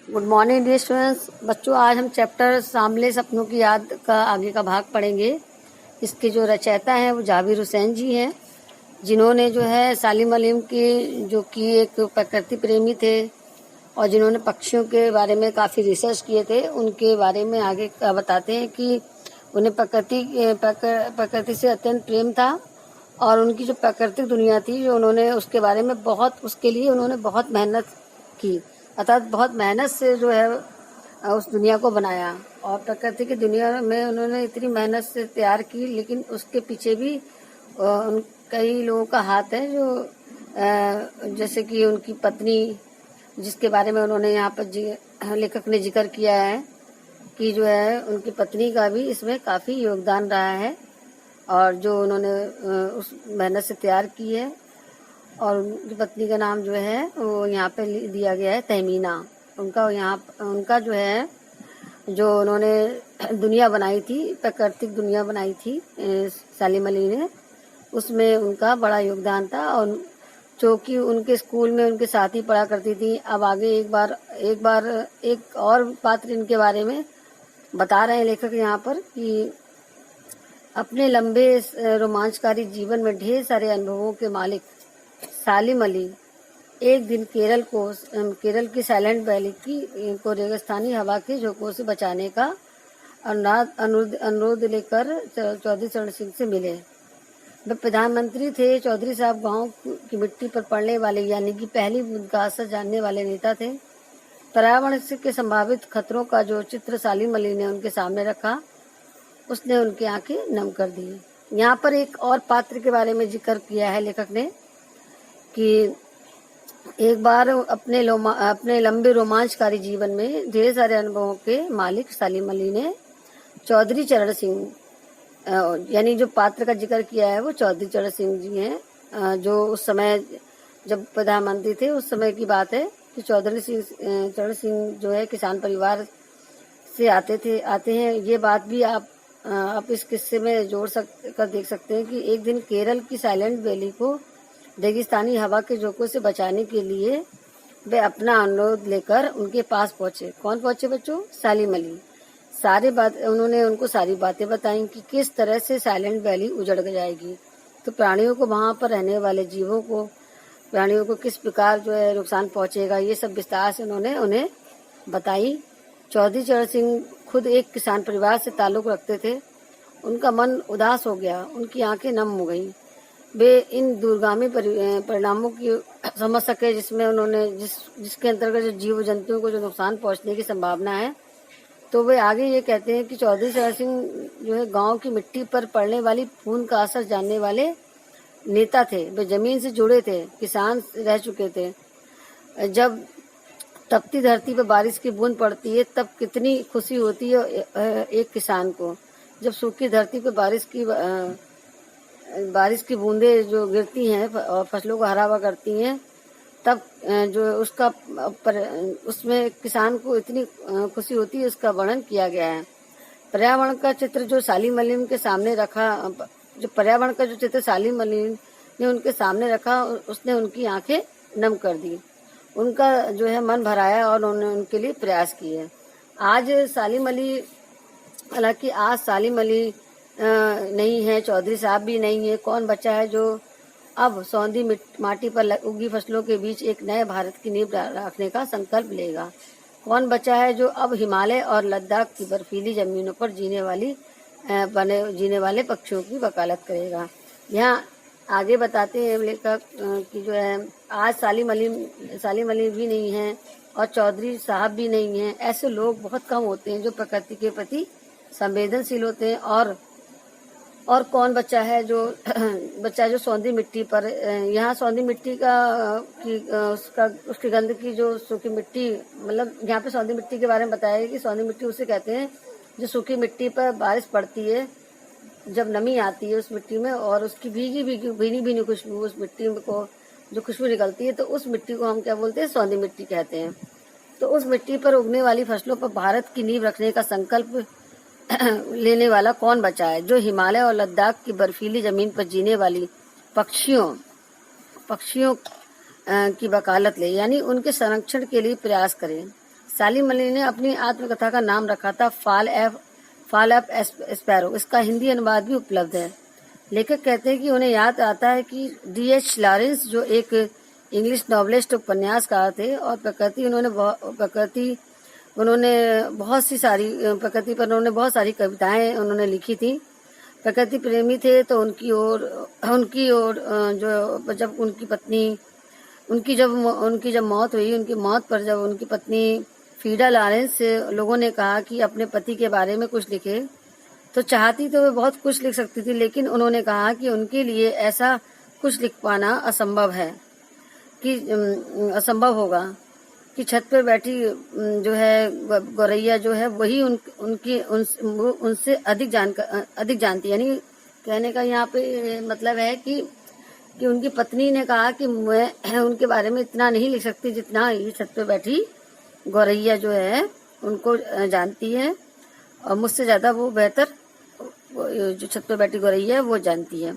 Good morning dear students. बच्चों, आज हम चैप्टर सामले सपनों की याद का आगे का भाग पढ़ेंगे। इसके जो रचयिता हैं वो जाबिर हुसैन जी हैं, जिन्होंने जो है सालिम अलीम की जो कि एक प्रकृति प्रेमी थे और जिन्होंने पक्षियों के बारे में काफ़ी रिसर्च किए थे, उनके बारे में आगे का बताते हैं कि उन्हें प्रकृति से अत्यंत प्रेम था और उनकी जो प्राकृतिक दुनिया थी जो उन्होंने उसके बारे में उसके लिए उन्होंने बहुत मेहनत की, अर्थात बहुत मेहनत से जो है उस दुनिया को बनाया। और प्रकृति की दुनिया में उन्होंने इतनी मेहनत से तैयार की, लेकिन उसके पीछे भी कई लोगों का हाथ है, जो जैसे कि उनकी पत्नी, जिसके बारे में उन्होंने यहाँ पर लेखक ने जिक्र किया है कि जो है उनकी पत्नी का भी इसमें काफ़ी योगदान रहा है और जो उन्होंने उस मेहनत से तैयार की है। और उनकी पत्नी का नाम जो है वो यहाँ पे दिया गया है तहमीना। उनका जो है जो उन्होंने दुनिया बनाई थी, प्राकृतिक दुनिया बनाई थी सालिम अली ने, उसमें उनका बड़ा योगदान था। और जो कि उनके स्कूल में उनके साथ ही पढ़ा करती थी। अब आगे एक और पात्र इनके बारे में बता रहे हैं लेखक यहाँ पर कि अपने लंबे रोमांचकारी जीवन में ढेर सारे अनुभवों के मालिक सालिम अली एक दिन केरल की साइलेंट वैली को रेगिस्तानी हवा के झोंकों से बचाने का अनुरोध लेकर चौधरी चरण सिंह से मिले। वे प्रधानमंत्री थे। चौधरी साहब गांव की मिट्टी पर पड़ने वाले यानी कि पहली बूंद का असर जानने वाले नेता थे। पर्यावरण के संभावित खतरों का जो चित्र सालिम अली ने उनके सामने रखा, उसने उनकी आंखें नम कर दी। यहाँ पर एक और पात्र के बारे में जिक्र किया है लेखक ने कि एक बार अपने लंबे रोमांचकारी जीवन में ढेर सारे अनुभवों के मालिक सालिम अली ने चौधरी चरण सिंह, यानी जो पात्र का जिक्र किया है वो चौधरी चरण सिंह जी हैं, जो उस समय जब प्रधानमंत्री थे उस समय की बात है कि चौधरी चरण सिंह जो है किसान परिवार से आते हैं। ये बात भी आप इस किस्से में कर देख सकते हैं कि एक दिन केरल की साइलेंट वैली को रेगिस्तानी हवा के झोंकों से बचाने के लिए वे अपना अनुरोध लेकर उनके पास पहुंचे। कौन पहुंचे बच्चों? सालिम अली। उन्होंने उनको सारी बातें बताई कि किस तरह से साइलेंट वैली उजड़ जाएगी, तो प्राणियों को, वहां पर रहने वाले प्राणियों को किस प्रकार जो है नुकसान पहुंचेगा, ये सब विस्तार से उन्होंने उन्हें बताई। चौधरी चरण सिंह खुद एक किसान परिवार से ताल्लुक रखते थे। उनका मन उदास हो गया, उनकी आंखें नम हो गईं। वे इन दूरगामी परिणामों की समझ सके जिसके अंतर्गत जो जीव जंतुओं को जो नुकसान पहुंचने की संभावना है। तो वे आगे ये कहते हैं कि चौधरी चरण सिंह जो है गांव की मिट्टी पर पड़ने वाली बूंद का असर जानने वाले नेता थे। वे जमीन से जुड़े थे, किसान रह चुके थे। जब तपती धरती पर बारिश की बूंद पड़ती है तब कितनी खुशी होती है एक किसान को। जब सूखी धरती पर बारिश की बूंदें जो गिरती हैं और फसलों को हरा भरा करती हैं, तब जो उसमें किसान को इतनी खुशी होती है, उसका वर्णन किया गया है। पर्यावरण का चित्र जो सालिम अली के सामने रखा, जो पर्यावरण का जो चित्र सालिम अली ने उनके सामने रखा, उसने उनकी आंखें नम कर दी, उनका जो है मन भराया और उन्होंने उनके लिए प्रयास किए। हालांकि आज सालिम अली नहीं है, चौधरी साहब भी नहीं है। कौन बचा है जो अब सौंधी माटी पर उगी फसलों के बीच एक नए भारत की नींव रखने का संकल्प लेगा? कौन बचा है जो अब हिमालय और लद्दाख की बर्फीली जमीनों पर जीने वाले पक्षियों की वकालत करेगा? यहाँ आगे बताते हैं लेखक कि जो है आज सालिम अली भी नहीं है और चौधरी साहब भी नहीं है। ऐसे लोग बहुत कम होते हैं जो प्रकृति के प्रति संवेदनशील होते हैं। और कौन बच्चा है जो सौंधी मिट्टी पर, यहाँ सौंधी मिट्टी उसकी गंध की जो सूखी मिट्टी, मतलब यहाँ पे सौंधी मिट्टी के बारे में बताया है कि सौंधी मिट्टी उसे कहते हैं जो सूखी मिट्टी पर बारिश पड़ती है, जब नमी आती है उस मिट्टी में और उसकी भीनी खुशबू, उस मिट्टी को जो खुशबू निकलती है, तो उस मिट्टी को हम क्या बोलते हैं? सौंधी मिट्टी कहते हैं। तो उस मिट्टी पर उगने वाली फसलों पर भारत की नींव रखने का संकल्प लेने वाला कौन बचा है जो हिमालय और लद्दाख की बर्फीली जमीन पर जीने वाली पक्षियों की वकालत ले, यानी उनके संरक्षण के लिए प्रयास करें? सालिम अली ने अपनी आत्मकथा का नाम रखा था फॉल ऑफ स्पैरो। इसका हिंदी अनुवाद भी उपलब्ध है। लेखक कहते हैं कि उन्हें याद आता है कि D.H. लॉरेंस जो एक इंग्लिश नॉवलिस्ट उपन्यासकार थे और प्रकृति पर उन्होंने बहुत सारी कविताएं उन्होंने लिखी थी। प्रकृति प्रेमी थे तो उनकी ओर जब उनकी जब मौत हुई, उनकी मौत पर जब उनकी पत्नी फीडा लॉरेंस से लोगों ने कहा कि अपने पति के बारे में कुछ लिखे, तो चाहती तो वे बहुत कुछ लिख सकती थी, लेकिन उन्होंने कहा कि उनके लिए ऐसा कुछ लिख पाना असंभव होगा कि छत पर बैठी जो है गौरैया जो है वही उनसे अधिक जानती। यानी कहने का यहाँ पे मतलब है कि उनकी पत्नी ने कहा कि मैं उनके बारे में इतना नहीं लिख सकती जितना ये छत पे बैठी गौरैया जो है उनको जानती है, और मुझसे ज्यादा वो बेहतर जो छत पे बैठी गौरैया है वो जानती है।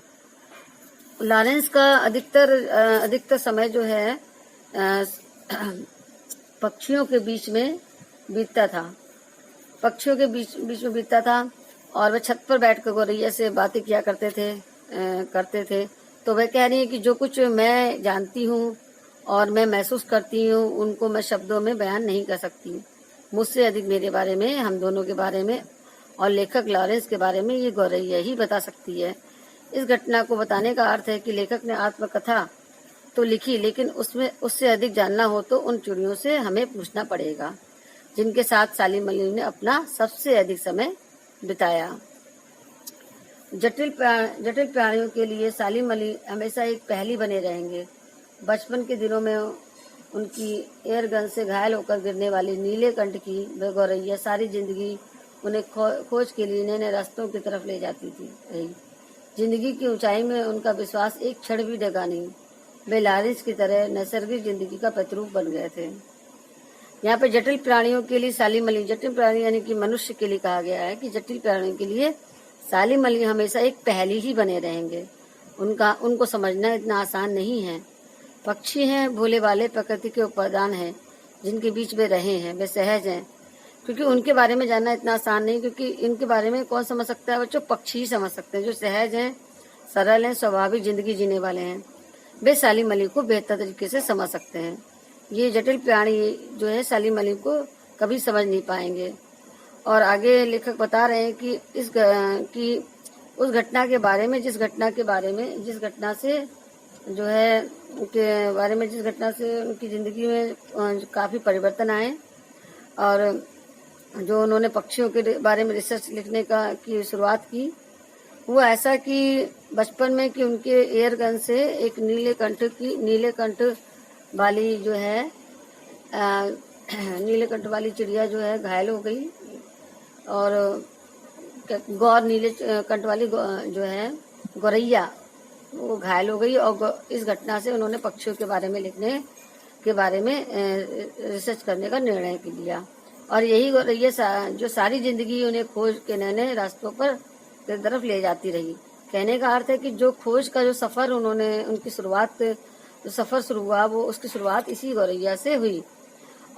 लॉरेंस का अधिकतर समय जो है पक्षियों के बीच में बीतता था और वह छत पर बैठकर गौरैया से बातें किया करते थे। तो वह कह रही है कि जो कुछ मैं जानती हूँ और मैं महसूस करती हूँ उनको मैं शब्दों में बयान नहीं कर सकती। मुझसे अधिक मेरे बारे में, हम दोनों के बारे में और लेखक लॉरेंस के बारे में ये गौरैया ही बता सकती है। इस घटना को बताने का अर्थ है कि लेखक ने आत्मकथा तो लिखी, लेकिन उससे अधिक जानना हो तो उन चिड़ियों से हमें पूछना पड़ेगा जिनके साथ सालिम अली ने अपना सबसे अधिक समय बिताया। जटिल प्राणियों के लिए सालिम अली हमेशा एक पहेली बने रहेंगे। बचपन के दिनों में उनकी एयर गन से घायल होकर गिरने वाली नीले कंठ की वह गौरैया सारी जिंदगी उन्हें खोज के लिए नए रास्तों की तरफ ले जाती रही। जिंदगी की ऊंचाई में उनका विश्वास एक क्षण भी डगा नहीं। वे लॉरेंस की तरह नैसर्गिक जिंदगी का प्रतिरूप बन गए थे। यहाँ पे जटिल प्राणियों के लिए सालिम अली, जटिल प्राणी यानी कि मनुष्य के लिए कहा गया है कि जटिल प्राणियों के लिए सालिम अली हमेशा एक पहेली ही बने रहेंगे। उनको समझना इतना आसान नहीं है। पक्षी हैं, भोले वाले प्रकृति के उपादान हैं जिनके बीच वे रहे हैं, वे सहज हैं। क्योंकि उनके बारे में जानना इतना आसान नहीं, क्योंकि इनके बारे में कौन समझ सकता है? बच्चों, पक्षी ही समझ सकते हैं जो सहज हैं, सरल हैं, स्वाभाविक जिंदगी जीने वाले हैं। वे सालिम अली को बेहतर तरीके से समझ सकते हैं। ये जटिल प्राणी जो है सालिम अली को कभी समझ नहीं पाएंगे। और आगे लेखक बता रहे हैं कि उस घटना के बारे में जिस घटना से उनकी जिंदगी में काफी परिवर्तन आए, और जो उन्होंने पक्षियों के बारे में रिसर्च लिखने की शुरुआत की, वो ऐसा कि बचपन में कि उनके एयर गन से एक नीले कंठ वाली चिड़िया जो है घायल हो गई, और नीले कंठ वाली जो है गौरैया वो घायल हो गई। और इस घटना से उन्होंने पक्षियों के बारे में लिखने के बारे में रिसर्च करने का निर्णय लिया। और यही गौरैया जो सारी जिंदगी उन्हें खोज के नए रास्तों पर की तरफ ले जाती रही। कहने का अर्थ है कि जो खोज का जो सफर सफर शुरू हुआ वो उसकी शुरुआत इसी गौरैया से हुई,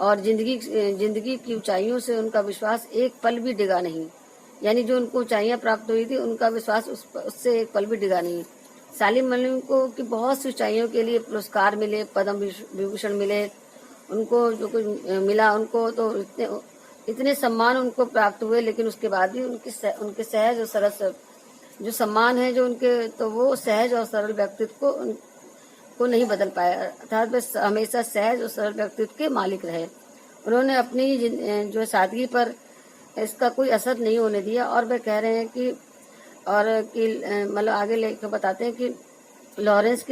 और जिंदगी की ऊंचाइयों से उनका विश्वास एक पल भी डिगा नहीं। यानी जो उनको ऊंचाइयां प्राप्त हुई थी उनका विश्वास उससे एक पल भी डिगा नहीं। सालिम अली को कि बहुत सी ऊंचाइयों के लिए पुरस्कार मिले, पद्म विभूषण मिले, उनको जो कुछ मिला, उनको तो इतने सम्मान उनको प्राप्त हुए, लेकिन उसके बाद भी उनके सहज और सरल जो सम्मान है जो उनके, तो वो सहज और सरल व्यक्तित्व को नहीं बदल पाया, अर्थात वे हमेशा सहज और सरल व्यक्तित्व के मालिक रहे। उन्होंने अपनी जो सादगी पर इसका कोई असर नहीं होने दिया। और वे कह रहे हैं कि मतलब आगे लेकर बताते हैं कि लॉरेंस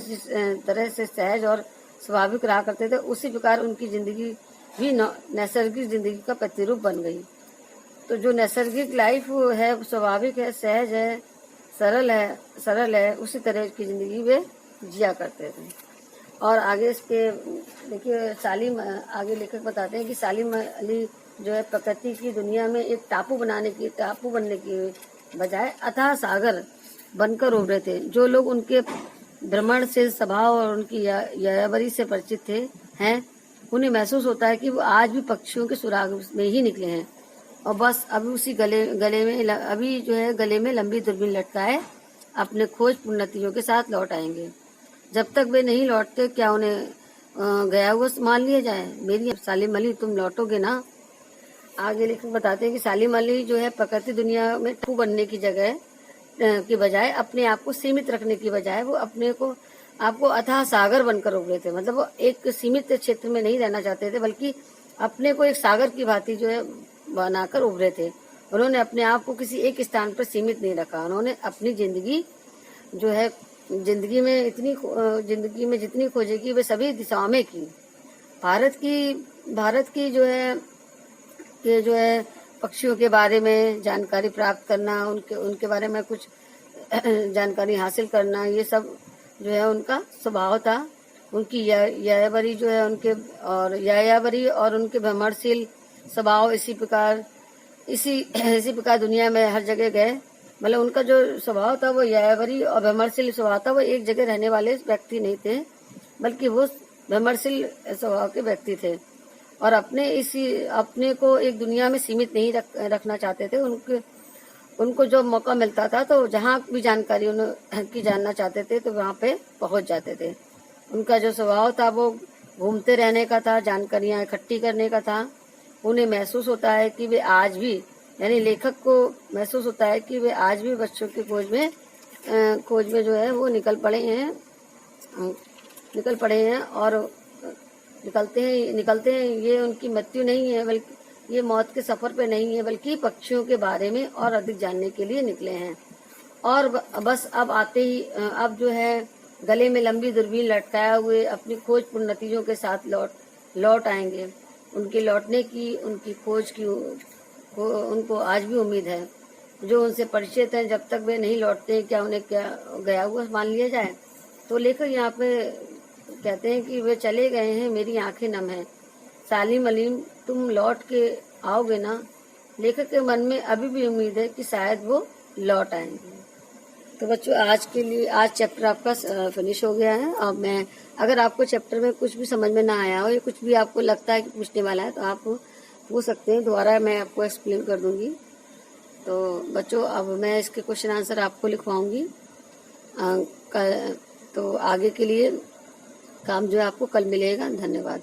जिस तरह से सहज और स्वाभाविक रहा करते थे, उसी प्रकार उनकी जिंदगी भी नैसर्गिक जिंदगी का प्रतिरूप बन गई। तो जो नैसर्गिक लाइफ है, स्वाभाविक है, सहज है, सरल है, उसी तरह की जिंदगी वे जिया करते थे। और आगे इसके देखिए आगे लेखक बताते हैं कि सालिम अली जो है प्रकृति की दुनिया में एक टापू बनने की बजाय अथाह सागर बनकर उभरे थे। जो लोग उनके भ्रमणशील स्वभाव और उनकी यायावरी से परिचित हैं उन्हें महसूस होता है कि वो आज भी पक्षियों के सुराग में ही निकले हैं और बस अभी उसी गले में लंबी दूरबीन लटकाए अपने खोजपूर्ण नतीजों के साथ लौट आएंगे। जब तक वे नहीं लौटते क्या उन्हें गया हुआ मान लिया जाए? मेरी सालिम अली, तुम लौटोगे ना? आगे लेखक बताते हैं कि सालिम अली जो है प्रकृति दुनिया में ठू बनने की जगह की बजाय अपने आप को सीमित रखने की बजाय वो आपको अथाह सागर बनकर उभरे थे। मतलब वो एक सीमित क्षेत्र में नहीं रहना चाहते थे, बल्कि अपने को एक सागर की भांति जो है बनाकर उभरे थे। उन्होंने अपने आप को किसी एक स्थान पर सीमित नहीं रखा। उन्होंने अपनी जिंदगी जो है जिंदगी में जितनी खोजें की वे सभी दिशाओं में की। भारत की जो है पक्षियों के बारे में जानकारी प्राप्त करना, उनके बारे में कुछ जानकारी हासिल करना, ये सब जो है उनका स्वभाव था। उनकी यायावरी जो है यायावरी और उनके भ्रमणशील स्वभाव इसी प्रकार दुनिया में हर जगह गए। मतलब उनका जो स्वभाव था वो यायावरी और भ्रमणशील स्वभाव था। वो एक जगह रहने वाले व्यक्ति नहीं थे, बल्कि वो भ्रमणशील स्वभाव के व्यक्ति थे और अपने को एक दुनिया में सीमित नहीं रखना चाहते थे। उनको जो मौका मिलता था तो जहाँ भी जानकारी उनकी जानना चाहते थे तो वहाँ पे पहुँच जाते थे। उनका जो स्वभाव था वो घूमते रहने का था, जानकारियाँ इकट्ठी करने का था। उन्हें महसूस होता है कि वे आज भी, यानी लेखक को महसूस होता है कि वे आज भी बच्चों की खोज में जो है वो निकल पड़े हैं और निकलते हैं। ये उनकी मृत्यु नहीं है, बल्कि ये मौत के सफर पे नहीं है, बल्कि पक्षियों के बारे में और अधिक जानने के लिए निकले हैं। और बस अब जो है गले में लंबी दूरबीन लटकाए हुए अपनी खोजपूर्ण नतीजों के साथ लौट आएंगे। उनके लौटने की, उनकी खोज की उनको आज भी उम्मीद है। जो उनसे परिचित हैं, जब तक वे नहीं लौटते क्या उन्हें क्या गया हुआ मान लिया जाए? तो लेखक यहाँ पे कहते हैं कि वे चले गए हैं, मेरी आंखें नम हैं। सालिम अली, तुम लौट के आओगे ना? लेखक के मन में अभी भी उम्मीद है कि शायद वो लौट आएंगे। तो बच्चों, आज चैप्टर आपका फिनिश हो गया है। अब अगर आपको चैप्टर में कुछ भी समझ में ना आया हो या कुछ भी आपको लगता है कि पूछने वाला है तो आप पूछ सकते हैं, दोबारा मैं आपको एक्सप्लेन कर दूंगी। तो बच्चों, अब मैं इसके क्वेश्चन आंसर आपको लिखवाऊंगी। तो आगे के लिए काम जो है आपको कल मिलेगा। धन्यवाद।